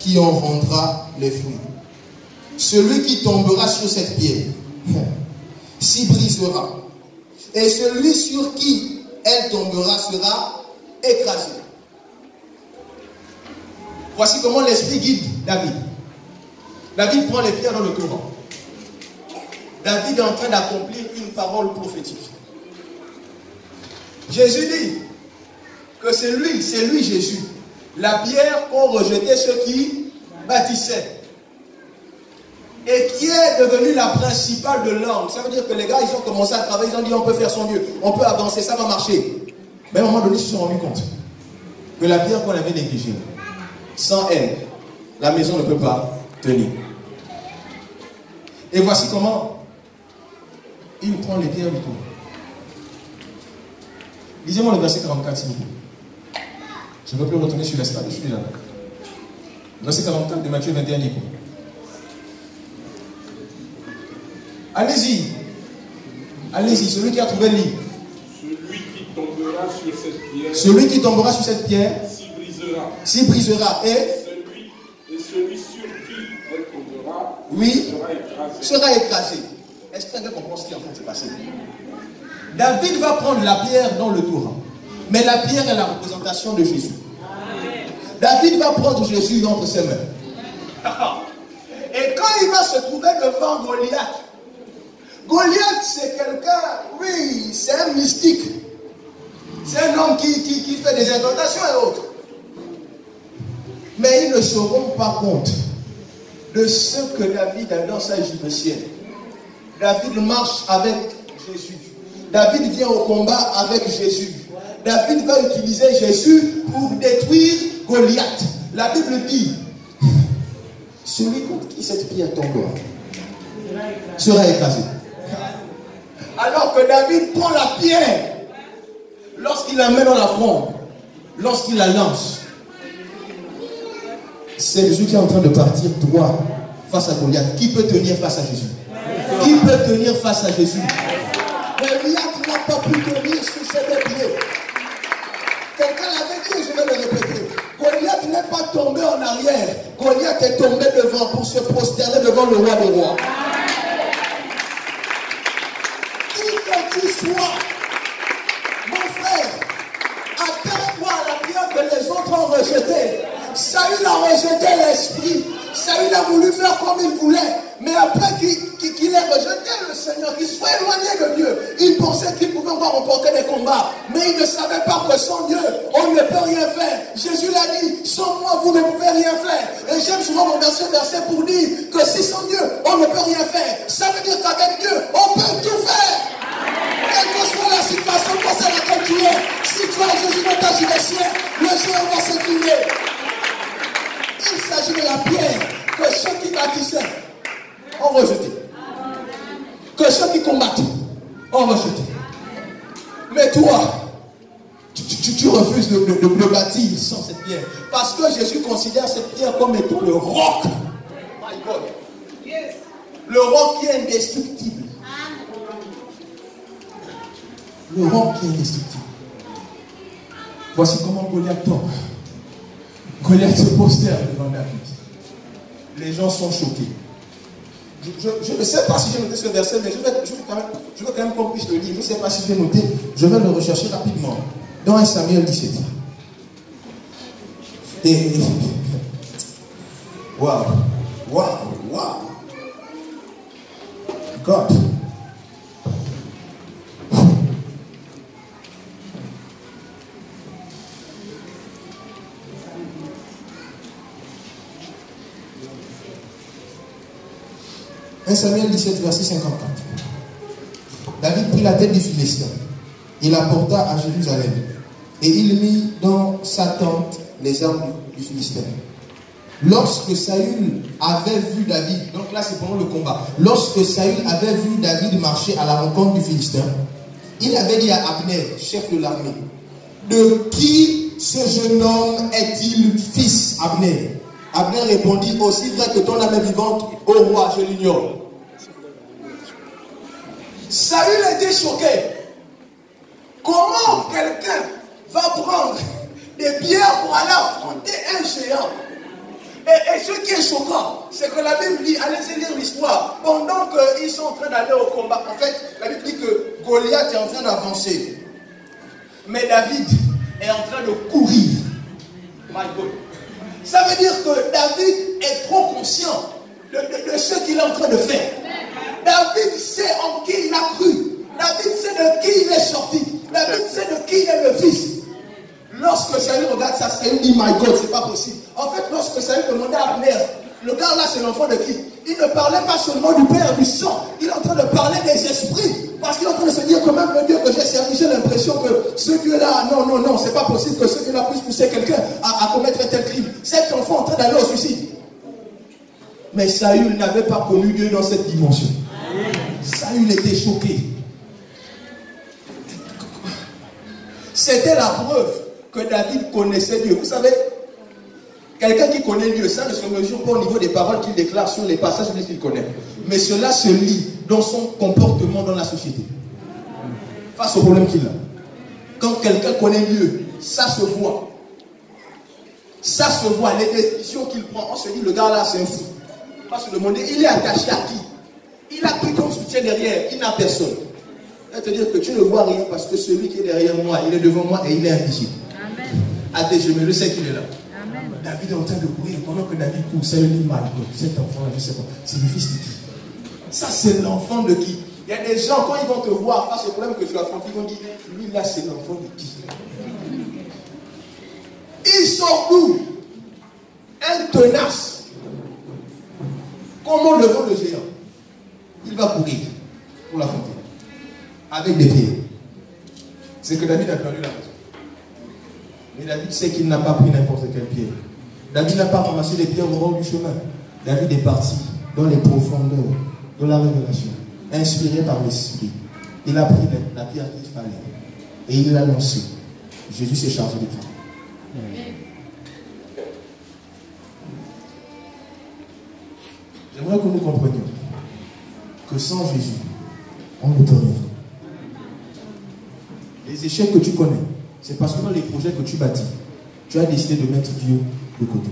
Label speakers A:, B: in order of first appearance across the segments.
A: qui en rendra les fruits. Celui qui tombera sur cette pierre s'y brisera. Et celui sur qui elle tombera sera écrasé. Voici comment l'Esprit guide David. David prend les pierres dans le torrent. David est en train d'accomplir une parole prophétique. Jésus dit que c'est lui Jésus, la pierre qu'ont rejeté ceux qui bâtissaient et qui est devenue la principale de l'angle. Ça veut dire que les gars, ils ont commencé à travailler, ils ont dit on peut faire son Dieu, on peut avancer, ça va marcher. Mais à un moment donné, ils se sont rendus compte que la pierre qu'on avait négligée, sans elle, la maison ne peut pas tenir. Et voici comment il prend les pierres du tout. Lisez-moi le verset 44, s'il vous plaît. Je ne veux plus retourner sur l'esclave, je suis déjà là. Verset 44 de Matthieu 21, Nico. Allez-y. Allez-y, celui qui a trouvé le livre. Celui qui tombera sur cette pierre s'y brisera. Et
B: celui sur qui elle tombera
A: sera écrasé. Est-ce que quelqu'un comprend ce qui est en train de se passer? David va prendre la pierre dans le torrent. Mais la pierre est la représentation de Jésus. David va prendre Jésus entre ses mains. Et quand il va se trouver devant Goliath, Goliath c'est quelqu'un, oui, c'est un mystique. C'est un homme qui fait des incantations et autres. Mais ils ne se rendent pas compte de ce que David a dans sa gibecienne. David marche avec Jésus. David vient au combat avec Jésus. David va utiliser Jésus pour détruire Goliath. La Bible dit, celui contre qui cette pierre tombera sera écrasé. Alors que David prend la pierre, lorsqu'il la met dans la fronde, lorsqu'il la lance, c'est Jésus qui est en train de partir droit face à Goliath. Qui peut tenir face à Jésus? Qui peut tenir face à Jésus? Goliath n'a pas pu tenir sur ses deux pieds. Quelqu'un l'avait dit, je vais le répéter. Goliath n'est pas tombé en arrière. Goliath est tombé devant pour se prosterner devant le roi des rois. Qui que tu sois, mon frère, attache-toi à la pierre que les autres ont rejetée. Saül a rejeté l'esprit. Saül a voulu faire comme il voulait. Mais après qu'il ait rejeté le Seigneur, qu'il soit éloigné de Dieu, il pensait qu'il pouvait encore remporter des combats. Mais il ne savait pas que sans Dieu, on ne peut rien faire. Jésus l'a dit, sans moi, vous ne pouvez rien faire. Et j'aime souvent remercier le verset pour dire que si sans Dieu, on ne peut rien faire. Ça veut dire qu'avec Dieu, on peut tout faire. Quelle que soit la situation dans laquelle tu es, si tu as Jésus dans ta gibecienne, le géant va s'écouler. Il s'agit de la pierre que ceux qui bâtissaient ont rejeté. Que ceux qui combattent ont rejeté. Mais toi, tu refuses de bâtir sans cette pierre. Parce que Jésus considère cette pierre comme étant le roc. My God. Le roc qui est indestructible. Le roc qui est indestructible. Voici comment Goliath tombe. Goliath se posterne devant David. Les gens sont choqués. Je ne sais pas si j'ai noté ce verset, mais je veux quand même qu'on puisse le lire. Je ne sais pas si j'ai noté. Je vais le rechercher rapidement. Dans 1 Samuel 17. Et waouh, waouh, waouh. God. Samuel 17, verset 54. David prit la tête du Philistin. Il la porta à Jérusalem. Et il mit dans sa tente les armes du Philistin. Lorsque Saül avait vu David, donc là c'est pendant le combat, lorsque Saül avait vu David marcher à la rencontre du Philistin, il avait dit à Abner, chef de l'armée, de qui ce jeune homme est-il fils? Abner. Abner répondit, aussi vrai que ton âme est vivante, ô roi, je l'ignore. Saül était choqué. Comment quelqu'un va prendre des pierres pour aller affronter un géant? Et ce qui est choquant, c'est que la Bible dit, allez-y lire l'histoire, pendant qu'ils sont en train d'aller au combat, en fait, la Bible dit que Goliath est en train d'avancer. Mais David est en train de courir. My God. Ça veut dire que David est trop conscient de ce qu'il est en train de faire. David sait en qui il a cru. David sait de qui il est sorti. David sait de qui il est le fils. Lorsque Saül regarde ça, Saül dit, my God, c'est pas possible. En fait, lorsque Saül demandait à Abner, le gars là, c'est l'enfant de qui? Il ne parlait pas seulement du père, du sang. Il est en train de parler des esprits. Parce qu'il est en train de se dire que même le Dieu que j'ai servi, j'ai l'impression que ce Dieu-là, non, c'est pas possible que ce Dieu-là puisse pousser quelqu'un à commettre un tel crime. Cet enfant est en train d'aller au suicide. Mais Saül n'avait pas connu Dieu dans cette dimension. Saül était choqué. C'était la preuve que David connaissait Dieu. Vous savez, quelqu'un qui connaît Dieu, ça ne se mesure pas au niveau des paroles qu'il déclare sur les passages qu'il connaît. Mais cela se lit dans son comportement dans la société. Face au problème qu'il a. Quand quelqu'un connaît Dieu, ça se voit. Ça se voit. Les décisions qu'il prend, on se dit, le gars là, c'est un fou. On va se demander, il est attaché à qui? Il a pris comme soutien derrière, il n'a personne. Je vais te dire que tu ne vois rien parce que celui qui est derrière moi, il est devant moi et il est invisible. Amen. À tes genoux, je sais qu'il est là. Amen. David est en train de courir. Pendant que David court, ça lui dit mal. Cet enfant-là, je ne sais pas. C'est le fils de qui? Ça, c'est l'enfant de qui? Il y a des gens, quand ils vont te voir face au problème que tu affrontes, ils vont dire, lui là, c'est l'enfant de qui? Il sort d'où? Un tenace. Comment devant le géant? Il va courir pour l'affronter. Avec des pieds. C'est que David a perdu la raison. Mais David sait qu'il n'a pas pris n'importe quel pied. David n'a pas ramassé les pierres au bord du chemin. David est parti dans les profondeurs de la révélation, inspiré par l'Esprit. Il a pris la pierre qu'il fallait et il l'a lancée. Jésus s'est chargé de tout. J'aimerais que nous comprenions que sans Jésus, on ne peut rien. Les échecs que tu connais, c'est parce que dans les projets que tu bâtis, tu as décidé de mettre Dieu de côté.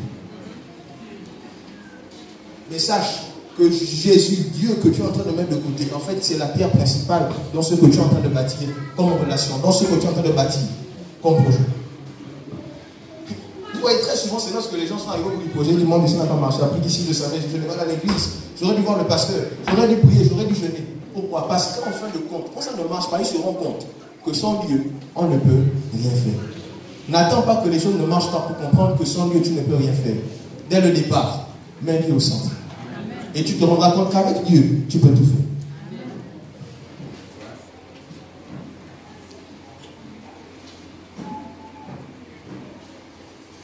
A: Mais sache que Jésus, Dieu que tu es en train de mettre de côté, en fait, c'est la pierre principale dans ce que tu es en train de bâtir comme relation, dans ce que tu es en train de bâtir comme projet. Vous voyez, très souvent, c'est lorsque les gens sont arrivés au bout du projet, ils demandent si ça n'a pas marché. Après qu'ici, je savais, je devais aller à l'église, j'aurais dû voir le pasteur, j'aurais dû prier, j'aurais dû jeûner. Pourquoi? Parce qu'en fin de compte, quand ça ne marche pas, ils se rendent compte que sans Dieu, on ne peut rien faire. N'attends pas que les choses ne marchent pas pour comprendre que sans Dieu, tu ne peux rien faire. Dès le départ, mets Dieu au centre. Et tu te rendras compte qu'avec Dieu, tu peux tout faire.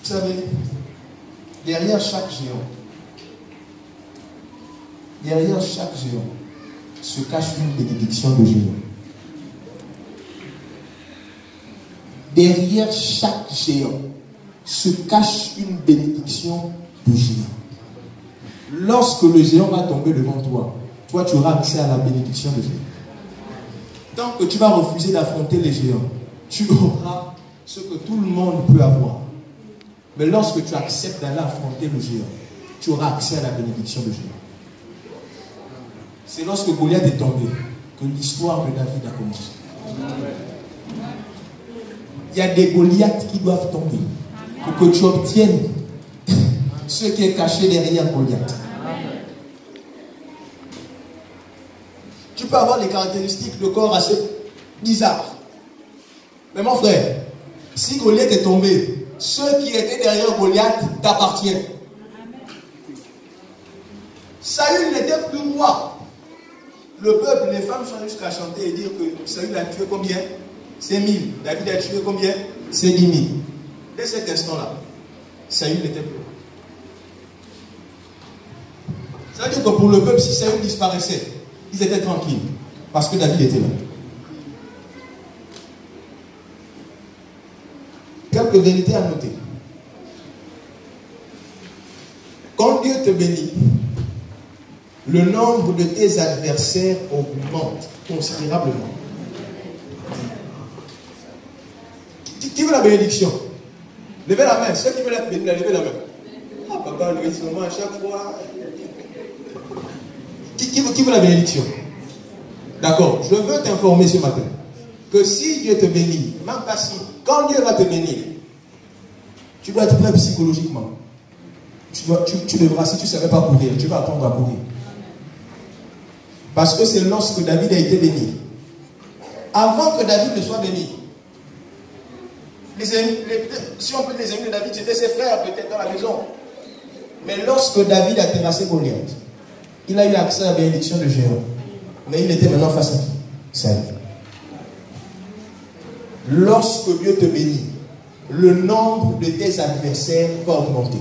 A: Vous savez, derrière chaque géant se cache une bénédiction de géant. Derrière chaque géant se cache une bénédiction de géant. Lorsque le géant va tomber devant toi, toi tu auras accès à la bénédiction de géant. Tant que tu vas refuser d'affronter les géants, tu auras ce que tout le monde peut avoir. Mais lorsque tu acceptes d'aller affronter le géant, tu auras accès à la bénédiction de géant. C'est lorsque Goliath est tombé que l'histoire de David a commencé. Il y a des Goliaths qui doivent tomber pour que tu obtiennes ce qui est caché derrière Goliath. Tu peux avoir des caractéristiques de corps assez bizarres. Mais mon frère, si Goliath est tombé, ceux qui étaient derrière Goliath t'appartiennent. Saül n'était plus roi. Le peuple, les femmes sont jusqu'à chanter et dire que Saül a tué combien? C'est 1000. David a tué combien? C'est 10 000. Dès cet instant-là, Saül n'était plus roi. Ça veut dire que pour le peuple, si Saül disparaissait, ils étaient tranquilles. Parce que David était là. Quelques vérités à noter. Quand Dieu te bénit, le nombre de tes adversaires augmente considérablement. Qui veut la bénédiction? Levez la main. Ceux qui veulent être bénis, levez la main. Ah, bah,
C: Papa Louis, maman, à chaque fois. Qui veut la bénédiction? D'accord, je veux t'informer ce matin que si Dieu te bénit, même pas si, quand Dieu va te bénir, tu dois être prêt psychologiquement. Tu devras, si tu ne savais pas courir, tu vas apprendre à courir. Parce que c'est lorsque David a été béni. Avant que David ne soit béni, si on peut les amis de David, c'était ses frères peut-être dans la maison. Mais lorsque David a terrassé Goliath, il a eu accès à la bénédiction de Jéhovah. Mais il était maintenant face à qui? Saül. Lorsque Dieu te bénit, le nombre de tes adversaires va augmenter.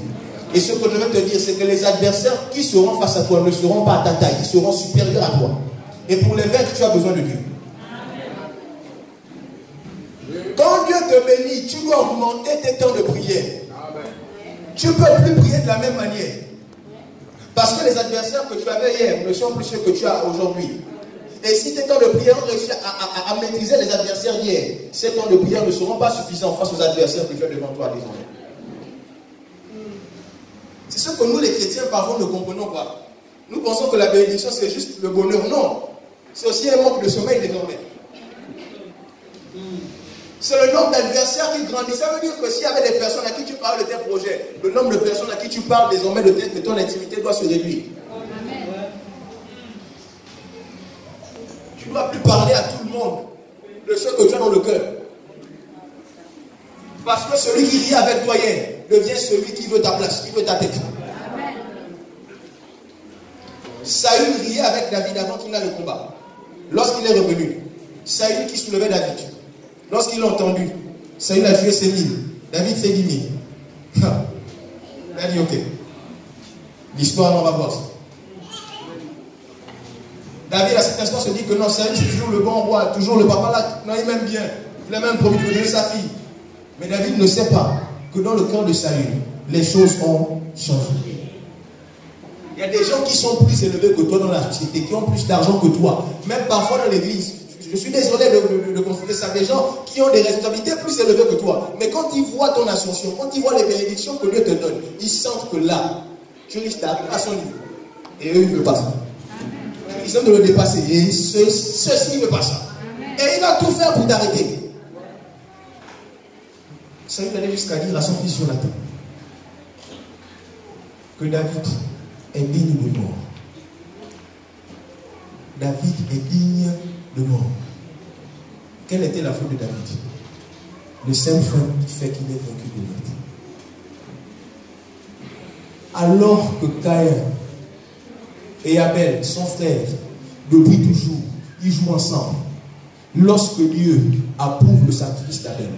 C: Et ce que je veux te dire, c'est que les adversaires qui seront face à toi ne seront pas à ta taille, ils seront supérieurs à toi. Et pour les vaincre, tu as besoin de Dieu. Quand Dieu te bénit, tu dois augmenter tes temps de prière. Tu ne peux plus prier de la même manière. Parce que les adversaires que tu avais hier ne sont plus ceux que tu as aujourd'hui. Et si tes temps de prière ont réussi à maîtriser les adversaires d'hier, ces temps de prière ne seront pas suffisants face aux adversaires que tu as devant toi désormais. C'est ce que nous les chrétiens parfois ne comprenons pas. Nous pensons que la bénédiction c'est juste le bonheur. Non. C'est aussi un manque de sommeil désormais. C'est le nombre d'adversaires qui grandit. Ça veut dire que s'il y avait des personnes à qui tu parles de tes projets, le nombre de personnes à qui tu parles désormais de ton intimité doit se réduire. Tu ne dois plus parler à tout le monde de ce que tu as dans le cœur. Parce que celui qui rit avec toi hier devient celui qui veut ta place, qui veut ta tête. Saül riait avec David avant qu'il n'ait le combat. Lorsqu'il est revenu, Saül qui soulevait David. Lorsqu'il l'a entendu, Saül a tué ses 1000. David fait 10 000. Il a dit ok. L'histoire, on va voir ça. David à cet instant se dit que non, Saül c'est toujours le bon roi, toujours le papa là. Non, il m'aime bien. Il a même promis de donner sa fille. Mais David ne sait pas que dans le cœur de Saül, les choses ont changé. Il y a des gens qui sont plus élevés que toi dans la société, qui ont plus d'argent que toi, même parfois dans l'église. Je suis désolé de constater ça. Des gens qui ont des responsabilités plus élevées que toi. Mais quand ils voient ton ascension, quand ils voient les bénédictions que Dieu te donne, ils sentent que là, tu risques d'arriver à son niveau. Et eux, ils ne veulent pas ça. Ils aiment de le dépasser. Et ceci ne veut pas ça. Et il va tout faire pour t'arrêter. Saül allait jusqu'à dire à son fils Jonathan que David est digne de mort. David est digne de mort. Quelle était la faute de David? Le simple fait qu'il est vaincu de David. Alors que Caïn et Abel, son frère, depuis toujours, ils jouent ensemble. Lorsque Dieu approuve le sacrifice d'Abel,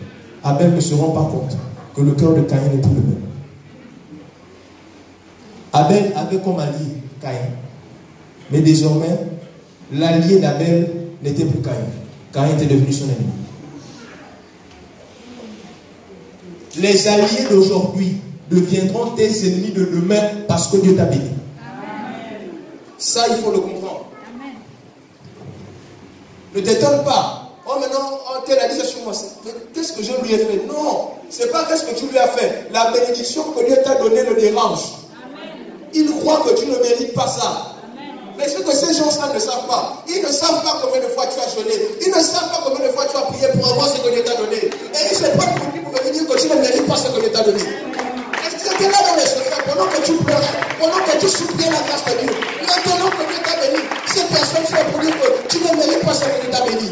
C: Abel ne se rend pas compte que le cœur de Caïn n'est plus le même. Abel avait comme allié Caïn. Mais désormais, l'allié d'Abel n'était plus Caïn. Caïn était devenu son ennemi. Les alliés d'aujourd'hui deviendront tes ennemis de demain parce que Dieu t'a béni. Ça, il faut le comprendre. Amen. Ne t'étonne pas. Oh, maintenant, tel a dit ça sur moi. Qu'est-ce que je lui ai fait? Non, c'est pas qu'est-ce que tu lui as fait. La bénédiction que Dieu t'a donnée le dérange. Amen. Il croit que tu ne mérites pas ça. Amen. Mais ce que ces gens-là ne savent pas, ils ne savent pas combien de fois tu as jeûné. Ils ne savent pas combien de fois tu as prié pour avoir ce que Dieu t'a donné. Et ils se prennent pour lui pour venir dire que tu ne mérites pas ce que Dieu t'a donné. Est-ce que c'était là dans les secrets pendant que tu pleurais, pendant que tu suppliais la grâce de Dieu? Maintenant que Dieu t'a béni, ces personnes sont pour dire que tu ne mérites pas ce que Dieu t'a béni.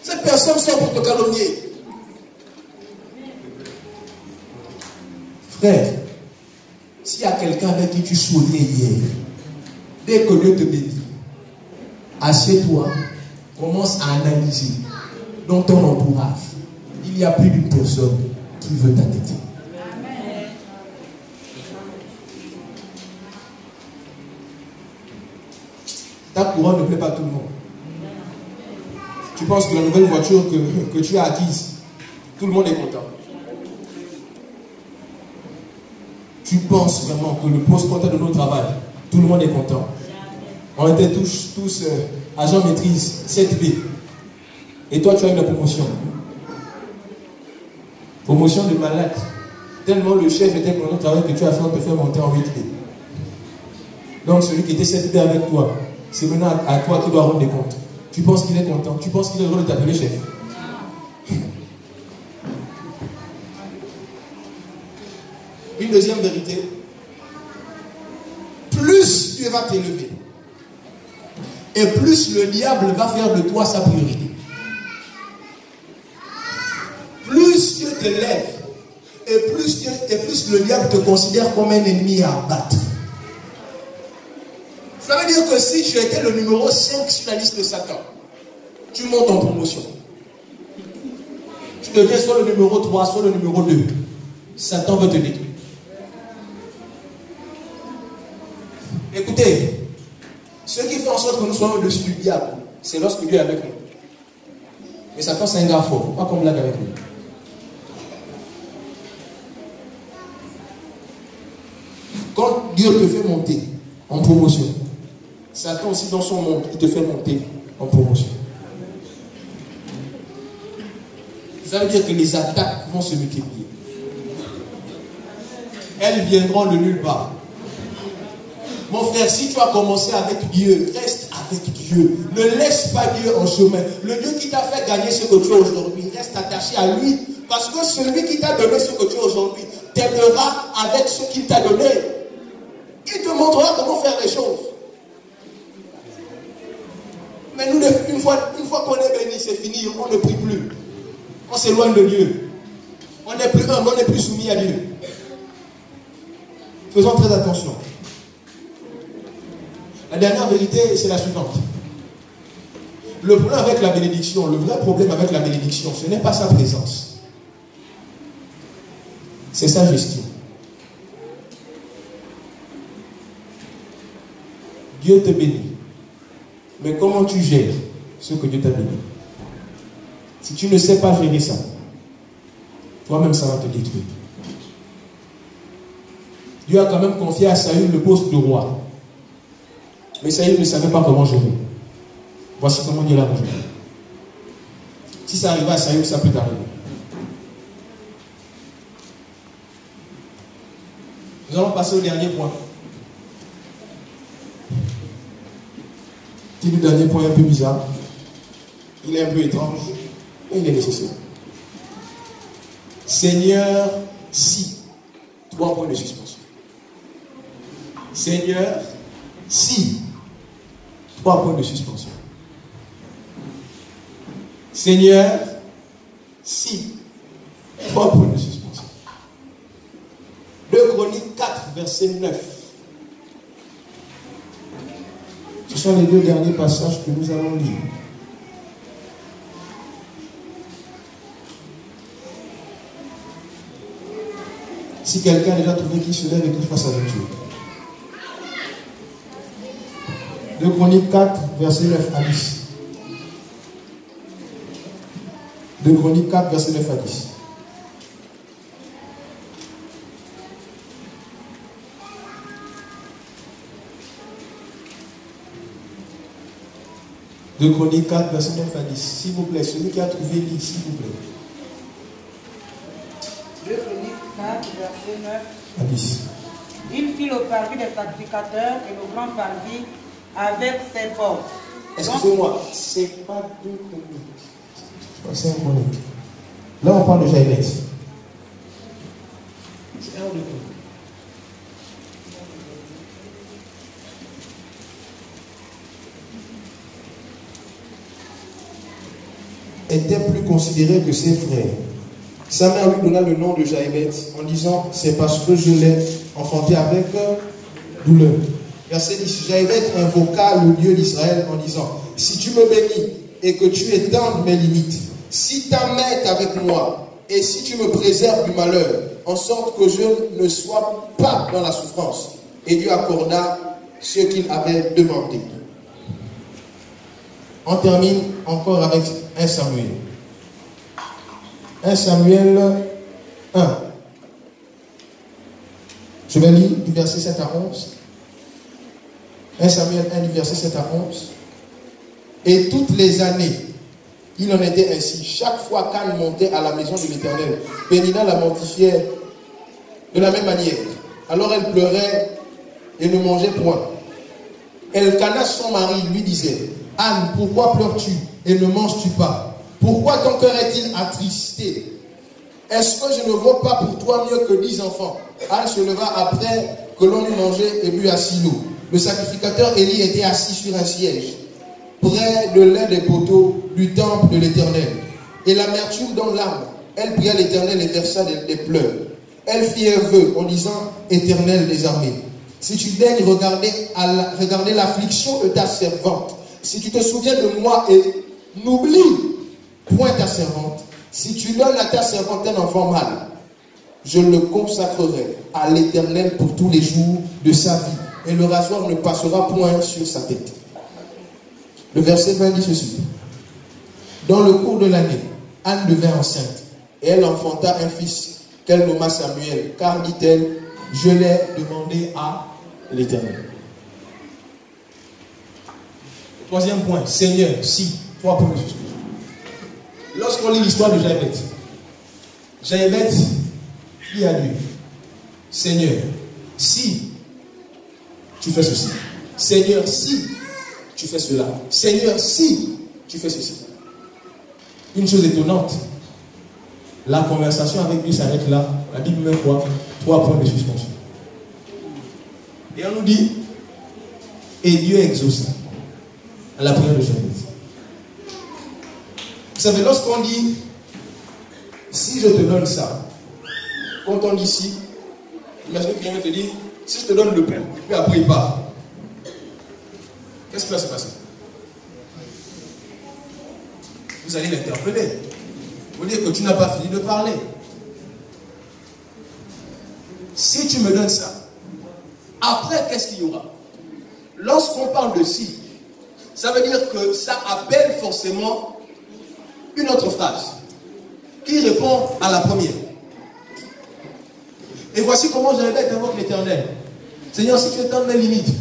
C: Cette personne sont pour te calomnier. Frère, s'il y a quelqu'un avec qui tu souriais hier, dès que Dieu te bénit, assieds-toi, commence à analyser dans ton entourage. Il y a plus d'une personne qui veut t'arrêter. Ta couronne ne plaît pas à tout le monde. Tu penses que la nouvelle voiture que tu as acquise, tout le monde est content. Tu penses vraiment que le poste qu'on t'a donné au travail, tout le monde est content. On était tous agents maîtrise 7B. Et toi, tu as eu la promotion. Promotion de malade. Tellement le chef était content de travail que tu as fait, on te fait monter en 8D. Donc celui qui était 7D avec toi, c'est maintenant à toi qui doit rendre des comptes. Tu penses qu'il est content? Tu penses qu'il est heureux de t'appeler chef? Une deuxième vérité. Plus Dieu va t'élever, et plus le diable va faire de toi sa priorité. Plus Dieu te lève, et plus le diable te considère comme un ennemi à abattre. Ça veut dire que si tu étais le numéro 5 sur la liste de Satan, tu montes en promotion. Tu deviens soit le numéro 3, soit le numéro 2. Satan veut te détruire. Écoutez, ce qui fait en sorte que nous soyons au-dessus du diable, c'est lorsque Dieu est avec nous. Mais Satan, c'est un gars fort. Il ne faut pas qu'on blague avec lui. Quand Dieu te fait monter en promotion, Satan aussi dans son monde, il te fait monter en promotion. Ça veut dire que les attaques vont se multiplier. Elles viendront de nulle part. Mon frère, si tu as commencé avec Dieu, reste avec Dieu. Ne laisse pas Dieu en chemin. Le Dieu qui t'a fait gagner ce que tu as aujourd'hui, reste attaché à lui. Parce que celui qui t'a donné ce que tu as aujourd'hui t'aidera avec ce qu'il t'a donné. Il te montrera comment faire les choses. Mais nous, une fois qu'on est béni, c'est fini. On ne prie plus. On s'éloigne de Dieu. On n'est plus humble, on n'est plus soumis à Dieu. Faisons très attention. La dernière vérité, c'est la suivante. Le problème avec la bénédiction, le vrai problème avec la bénédiction, ce n'est pas sa présence. C'est sa gestion. Dieu te bénit. Mais comment tu gères ce que Dieu t'a donné? Si tu ne sais pas gérer ça, toi-même ça va te détruire. Dieu a quand même confié à Saül le poste de roi. Mais Saül ne savait pas comment gérer. Voici comment Dieu l'a géré. Si ça arrive à Saül, ça peut t'arriver. Nous allons passer au dernier point. C'est le dernier point un peu bizarre. Il est un peu étrange. Et il est nécessaire. Seigneur, si. 3 points de suspension. Seigneur, si. 3 points de suspension. Seigneur, si. 3 points de suspension. 2 Chroniques 4, verset 9. Ce sont les 2 derniers passages que nous allons lire. Si quelqu'un a déjà trouvé qui se lève et qui fasse avec Dieu. 2 Chroniques 4, verset 9 à 10. 2 Chroniques 4, verset 9 à 10. De Chroniques 4, verset 9 à 10. S'il vous plaît, celui qui a trouvé, lit, s'il vous plaît.
D: 2 Chroniques 4, verset 9
C: à 10.
D: Il fit le parvis des sacrificateurs et le grand parvis avec ses portes.
C: Excusez-moi, c'est pas 2 Chroniques. C'est un Chronique. Là, on parle de Jaïbeth. C'est un de Chroniques. Était plus considéré que ses frères. Sa mère lui donna le nom de Jaïbeth en disant, c'est parce que je l'ai enfanté avec douleur. Verset 10, Jaïbeth invoqua le Dieu d'Israël en disant, si tu me bénis et que tu étendes mes limites, si ta main est avec moi et si tu me préserves du malheur, en sorte que je ne sois pas dans la souffrance. Et Dieu accorda ce qu'il avait demandé. On termine encore avec 1 Samuel. 1 Samuel 1. Je vais lire du verset 7 à 11. 1 Samuel 1 du verset 7 à 11. Et toutes les années, il en était ainsi. Chaque fois qu'Anne montait à la maison de l'Éternel, Pénina la mortifiait De la même manière, alors elle pleurait et ne mangeait point. Elkana, son mari, lui disait, Anne, pourquoi pleures-tu et ne manges-tu pas? Pourquoi ton cœur est-il attristé? Est-ce que je ne vaux pas pour toi mieux que 10 enfants? Anne se leva après que l'on eut mangé et bu à Silo. Le sacrificateur Élie était assis sur un siège, près de l'un des poteaux du temple de l'Éternel. Et l'amertume dans l'âme, elle pria l'Éternel et versa des pleurs. Elle fit un vœu en disant, Éternel des armées, si tu daignes regarder l'affliction de ta servante, si tu te souviens de moi et n'oublie point ta servante, si tu donnes à ta servante un enfant mâle, je le consacrerai à l'Éternel pour tous les jours de sa vie, et le rasoir ne passera point sur sa tête. Le verset 20 dit ceci. Dans le cours de l'année, Anne devint enceinte, et elle enfanta un fils qu'elle nomma Samuel, car, dit-elle, je l'ai demandé à l'Éternel. Troisième point, Seigneur, si, 3 points de suspension. Lorsqu'on lit l'histoire de Jaébet, dit à Dieu, Seigneur, si tu fais ceci, Seigneur, si tu fais cela, Seigneur, si tu fais ceci. Une chose étonnante, la conversation avec Dieu s'arrête là. La Bible met quoi? 3 points de suspension. Et on nous dit, et Dieu exauça à la prière de Jaébet. Vous savez, lorsqu'on dit, si je te donne ça, quand on dit si, imagine que quelqu'un te dit, si je te donne le pain, et puis après il part, qu'est-ce qui va se passer? Vous allez l'interpeller. Vous dire que tu n'as pas fini de parler. Si tu me donnes ça, après qu'est-ce qu'il y aura? Lorsqu'on parle de si, ça veut dire que ça appelle forcément une autre phrase qui répond à la première. Et voici comment Jaébet invoque l'Éternel. Seigneur, si tu étends mes limites,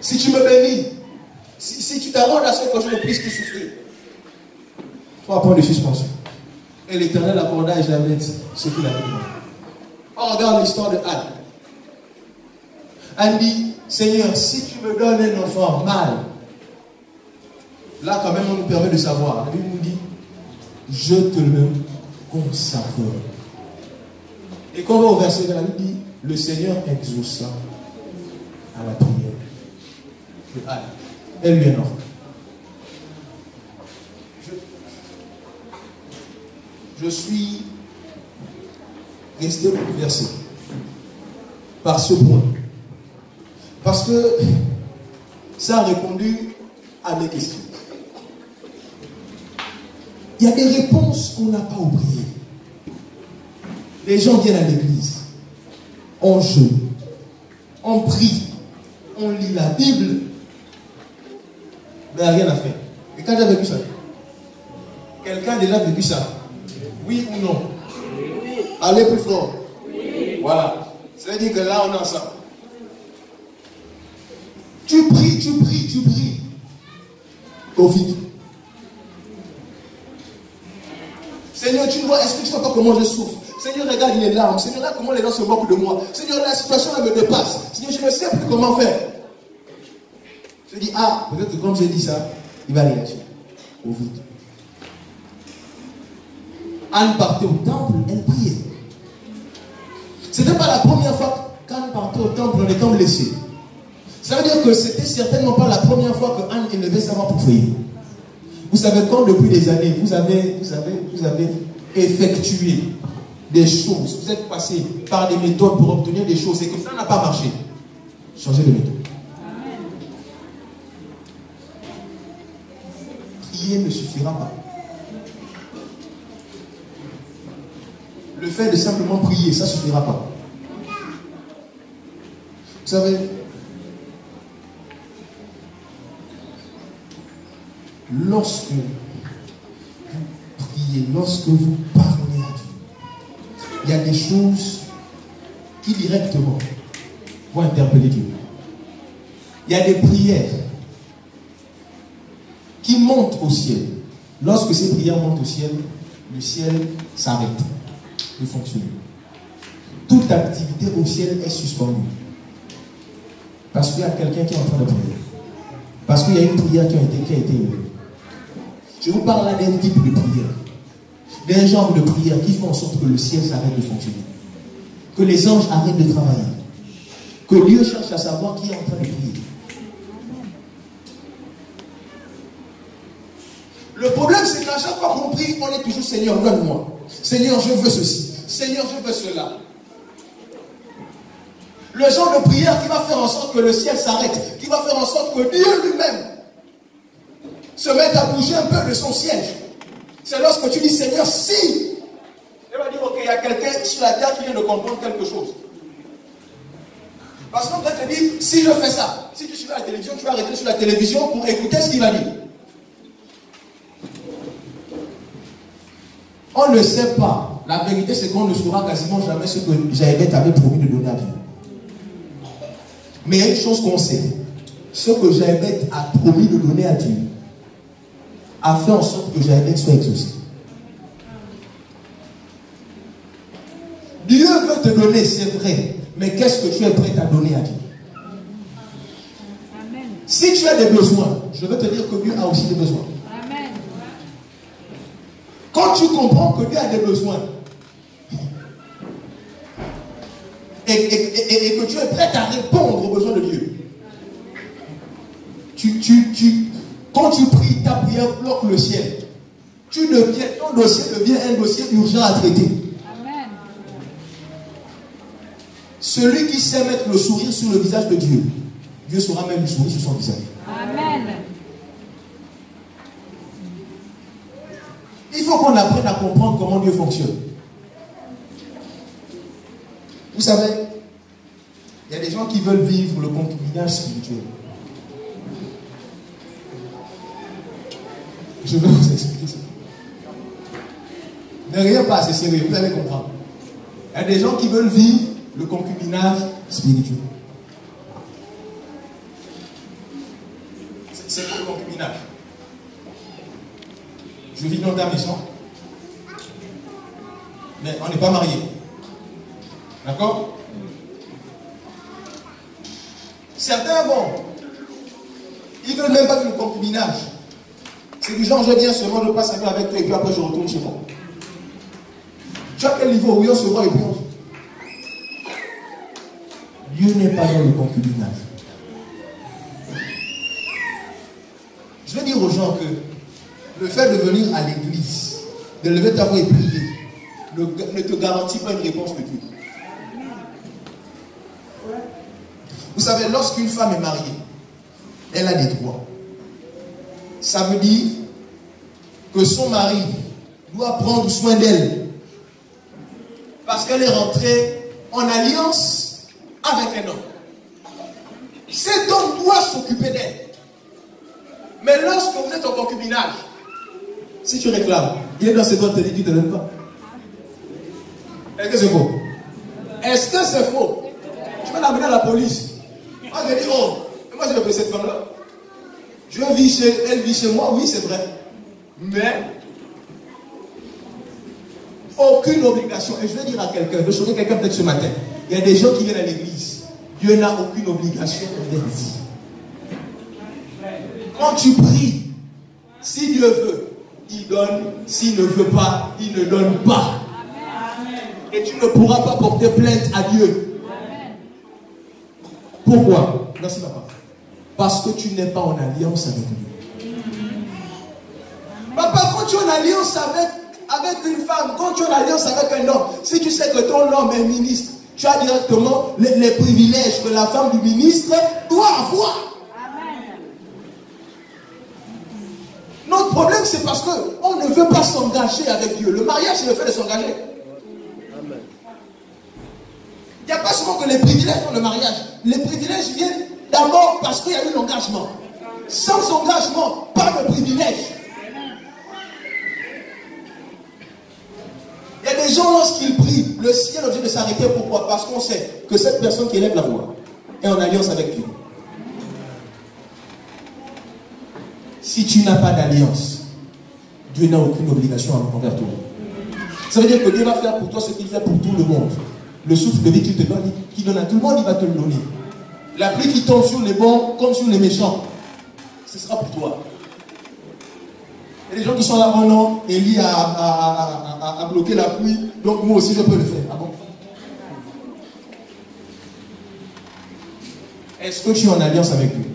C: si tu me bénis, si tu t'arranges à ce que je ne puisse plus souffrir. 3 points de suspension. Et l'Éternel accorda à Jaébet ce qu'il avait demandé. On regarde l'histoire de Anne. Anne dit, Seigneur, si tu me donnes un enfant mâle, là quand même on nous permet de savoir. La Bible nous dit, je te le consacrerai. Et quand on va au verset de la Bible dit, le Seigneur exauça à la prière de Anne. Elle lui est enfant. Je suis resté bouleversé par ce point. Parce que ça a répondu à mes questions. Il y a des réponses qu'on n'a pas oubliées. Les gens viennent à l'église, on jeûne, on prie, on lit la Bible, mais il n'y a rien à faire. Et quand j'ai vécu ça, quelqu'un a déjà vécu ça? Oui ou non? Oui. Allez plus fort. Oui. Voilà. C'est-à-dire que là, on est ensemble. Tu pries, tu pries, tu pries. Covid. Seigneur, tu vois, est-ce que tu ne vois pas comment je souffre? Seigneur, regarde les larmes. Seigneur, regarde comment les gens se moquent de moi. Seigneur, la situation elle me dépasse. Seigneur, je ne sais plus comment faire. Je dis, ah, peut-être que comme j'ai dit ça, il va réagir. Covid. Anne partait au temple, elle priait. Ce n'était pas la première fois qu'Anne partait au temple, on est comme blessé. Ça veut dire que c'était certainement pas la première fois que Anne élevait sa voix pour prier. Vous savez, quand depuis des années, vous avez effectué des choses, vous êtes passé par des méthodes pour obtenir des choses et que ça n'a pas marché, changez de méthode. Prier ne suffira pas. Le fait de simplement prier, ça ne suffira pas. Vous savez, lorsque vous priez, lorsque vous parlez à Dieu, il y a des choses qui directement vont interpeller Dieu. Il y a des prières qui montent au ciel. Lorsque ces prières montent au ciel, le ciel s'arrête de fonctionner. toute activité au ciel est suspendue. Parce qu'il y a quelqu'un qui est en train de prier. Parce qu'il y a une prière qui a été élevée. Je vous parle là d'un type de prière. D'un genre de prière qui font en sorte que le ciel s'arrête de fonctionner. Que les anges arrêtent de travailler. Que Dieu cherche à savoir qui est en train de prier. Le problème, c'est qu'à chaque fois qu'on prie, on est toujours Seigneur, donne-moi. Seigneur, je veux ceci. Seigneur, je veux cela. Le genre de prière qui va faire en sorte que le ciel s'arrête, qui va faire en sorte que Dieu lui-même se mette à bouger un peu de son siège. C'est lorsque tu dis Seigneur, si. Il va dire, ok, il y a quelqu'un sur la terre qui vient de comprendre quelque chose. Parce qu'on va te dire, si je fais ça, si tu suis à la télévision, tu vas arrêter sur la télévision pour écouter ce qu'il va dire. On ne sait pas. La vérité, c'est qu'on ne saura quasiment jamais ce que Jaébet avait promis de donner à Dieu. Mais il y a une chose qu'on sait. Ce que Jaébet a promis de donner à Dieu a fait en sorte que Jaébet soit exaucé. Dieu veut te donner, c'est vrai. Mais qu'est-ce que tu es prêt à donner à Dieu? Amen. Si tu as des besoins, je veux te dire que Dieu a aussi des besoins. Amen. Quand tu comprends que Dieu a des besoins et que tu es prêt à répondre aux besoins de Dieu, quand tu pries, ta prière bloque le ciel. Ton dossier devient un dossier urgent à traiter. Amen. Celui qui sait mettre le sourire sur le visage de Dieu, Dieu saura même le sourire sur son visage. Amen. Il faut qu'on apprenne à comprendre comment Dieu fonctionne. Vous savez, il y a des gens qui veulent vivre le concubinage spirituel. Je vais vous expliquer ça. Ne riez pas, c'est sérieux, vous allez comprendre. Il y a des gens qui veulent vivre le concubinage spirituel. C'est quoi le concubinage? Je vis dans ta maison, mais on n'est pas mariés. D'accord? Certains vont. Ils ne veulent même pas que le concubinage. C'est du genre, je viens seulement, je passe un peu avec toi et puis après je retourne chez moi. Tu as quel niveau? Oui, on se voit et puis on... Dieu n'est pas dans le concubinage. Je veux dire aux gens que le fait de venir à l'église, de lever ta voix et prier, ne te garantit pas une réponse de Dieu. Vous savez, lorsqu'une femme est mariée, elle a des droits. Ça veut dire que son mari doit prendre soin d'elle. Parce qu'elle est rentrée en alliance avec un homme. Cet homme doit s'occuper d'elle. Mais lorsque vous êtes en concubinage, si tu réclames, il est dans ses doigts de te dire qu'il ne te donne pas. Est-ce que c'est faux? Est-ce que c'est faux? Tu vas l'amener à la police. Moi je dis, oh, moi je veux que cette femme-là. Elle vit chez moi, oui c'est vrai. Mais aucune obligation. Et je vais dire à quelqu'un, je vais sauver quelqu'un peut-être ce matin. Il y a des gens qui viennent à l'église. Dieu n'a aucune obligation envers vous. Quand tu pries, si Dieu veut, il donne. S'il ne veut pas, il ne donne pas. Et tu ne pourras pas porter plainte à Dieu. Pourquoi? Merci papa. Parce que tu n'es pas en alliance avec lui. Papa, quand tu es en alliance avec une femme, quand tu es en alliance avec un homme, si tu sais que ton homme est ministre, tu as directement les privilèges que la femme du ministre doit avoir. Amen. Notre problème, c'est parce qu'on ne veut pas s'engager avec Dieu. Le mariage, c'est le fait de s'engager. Il n'y a pas seulement que les privilèges dans le mariage. Les privilèges viennent d'abord parce qu'il y a eu l'engagement. Sans engagement, pas de privilège. Il y a des gens, lorsqu'ils prient, le ciel est obligé de s'arrêter. Pourquoi? Parce qu'on sait que cette personne qui élève la voix est en alliance avec Dieu. Si tu n'as pas d'alliance, Dieu n'a aucune obligation envers toi. Ça veut dire que Dieu va faire pour toi ce qu'il fait pour tout le monde. Le souffle de vie qu'il te donne, qu'il donne à tout le monde, il va te le donner. La pluie qui tombe sur les bons comme sur les méchants, ce sera pour toi. Et les gens qui sont là, oh non, Élie a bloqué la pluie, donc moi aussi je peux le faire. Ah bon? Est-ce que tu es en alliance avec Dieu?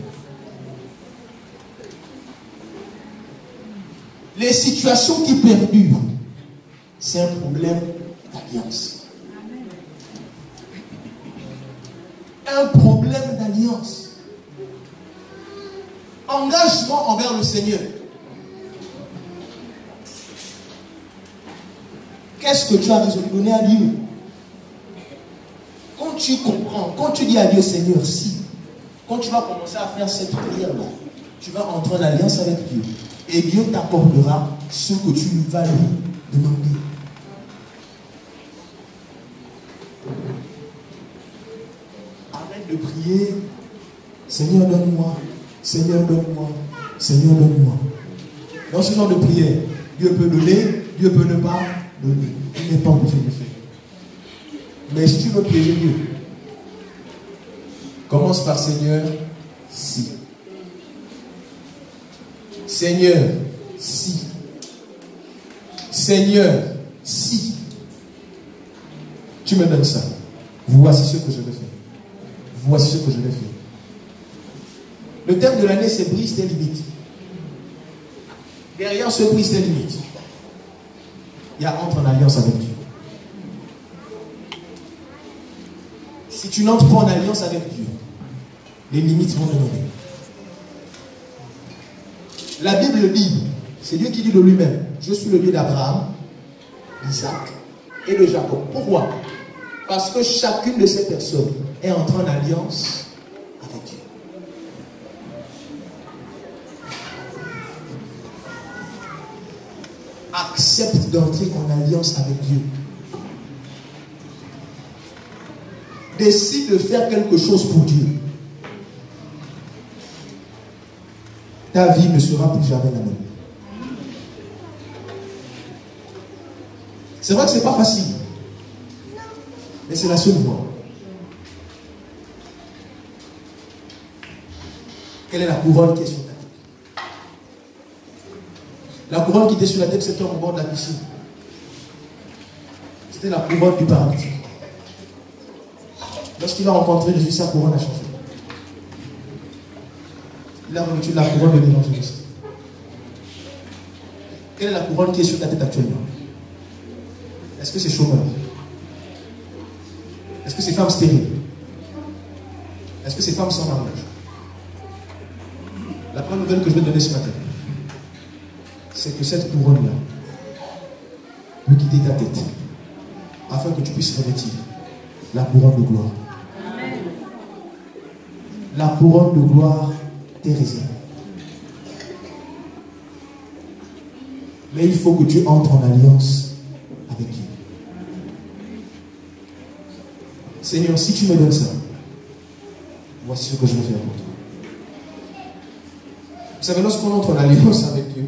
C: Les situations qui perdurent, c'est un problème d'alliance. Un problème d'alliance. Engagement envers le Seigneur. Qu'est-ce que tu as résolu de donner à Dieu? Quand tu comprends, quand tu dis à Dieu, Seigneur, si, quand tu vas commencer à faire cette prière-là, tu vas entrer en alliance avec Dieu. Et Dieu t'accordera ce que tu vas lui demander. Arrête de prier. Seigneur, donne-moi. Seigneur, donne-moi. Seigneur, donne-moi. Dans ce genre de prière, Dieu peut donner, Dieu peut ne pas donner. Il n'est pas obligé de le faire. Mais si tu veux prier Dieu, commence par Seigneur, si. Seigneur, si. Seigneur, si. Tu me donnes ça. Voici ce que je vais faire. Voici ce que je vais faire. Le thème de l'année, c'est brise tes limites. Derrière ce brise tes limites, il y a entre en alliance avec Dieu. Si tu n'entres pas en alliance avec Dieu, les limites vont demeurer. La Bible dit, c'est Dieu qui dit de lui-même, je suis le Dieu d'Abraham, d'Isaac et de Jacob. Pourquoi? Parce que chacune de ces personnes est entrée en alliance avec Dieu. Accepte d'entrer en alliance avec Dieu. Décide de faire quelque chose pour Dieu. Ta vie ne sera plus jamais la même. C'est vrai que ce n'est pas facile. Mais c'est la seule voie. Quelle est la couronne qui est sur ta tête? La couronne qui était sur la tête, c'était au bord de la piscine. C'était la couronne du paradis. Lorsqu'il a rencontré Jésus, sa couronne a changé. Il a revêtu la couronne de l'évangéliste. Quelle est la couronne qui est sur ta tête actuellement? Est-ce que c'est chômeur? Est-ce que c'est femme stérile? Est-ce que c'est femme sans mariage? La première nouvelle que je vais donner ce matin, c'est que cette couronne-là peut quitter ta tête afin que tu puisses revêtir la couronne de gloire. La couronne de gloire t'est réservée. Mais il faut que tu entres en alliance avec Dieu. Seigneur, si tu me donnes ça, voici ce que je vais faire pour toi. Vous savez, lorsqu'on entre en alliance avec Dieu,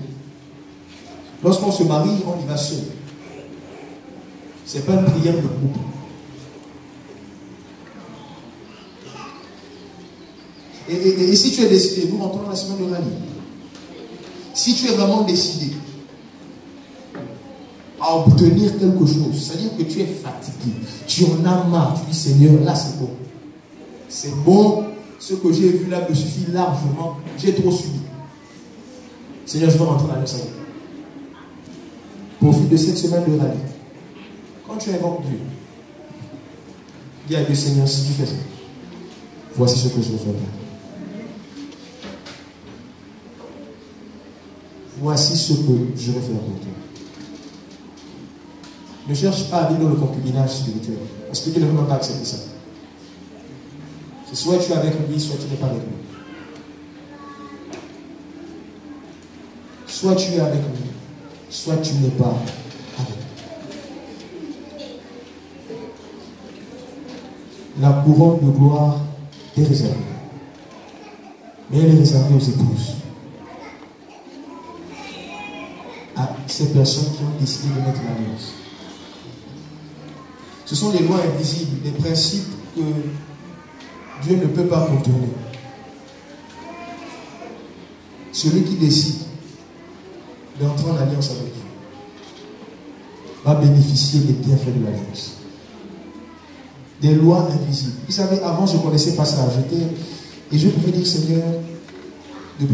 C: lorsqu'on se marie, on y va seul. Ce n'est pas une prière de groupe. Et si tu es décidé, nous rentrons dans la semaine de rallye. Si tu es vraiment décidé à obtenir quelque chose, c'est-à-dire que tu es fatigué, tu en as marre, tu dis Seigneur, là c'est bon. C'est bon, ce que j'ai vu là me suffit largement, j'ai trop subi. Seigneur, je veux rentrer dans l'alliance avec toi. Profite de cette semaine de rallye. Quand tu invoques Dieu, dis à Dieu, Seigneur, si tu fais ça, voici ce que je veux faire. Voici ce que je vais faire pour toi. Ne cherche pas à vivre dans le concubinage spirituel. Parce que Dieu ne veut même pas accepter ça. C'est soit tu es avec lui, soit tu n'es pas avec lui. Soit tu es avec lui, soit tu n'es pas avec lui. La couronne de gloire est réservée. Mais elle est réservée aux épouses. À ces personnes qui ont décidé de mettre l'alliance. Ce sont les lois invisibles, les principes que Dieu ne peut pas contourner. Celui qui décide d'entrer en alliance avec Dieu va bénéficier des bienfaits de l'alliance. Des lois invisibles. Vous savez, avant je ne connaissais pas ça. Et je pouvais dire, Seigneur, depuis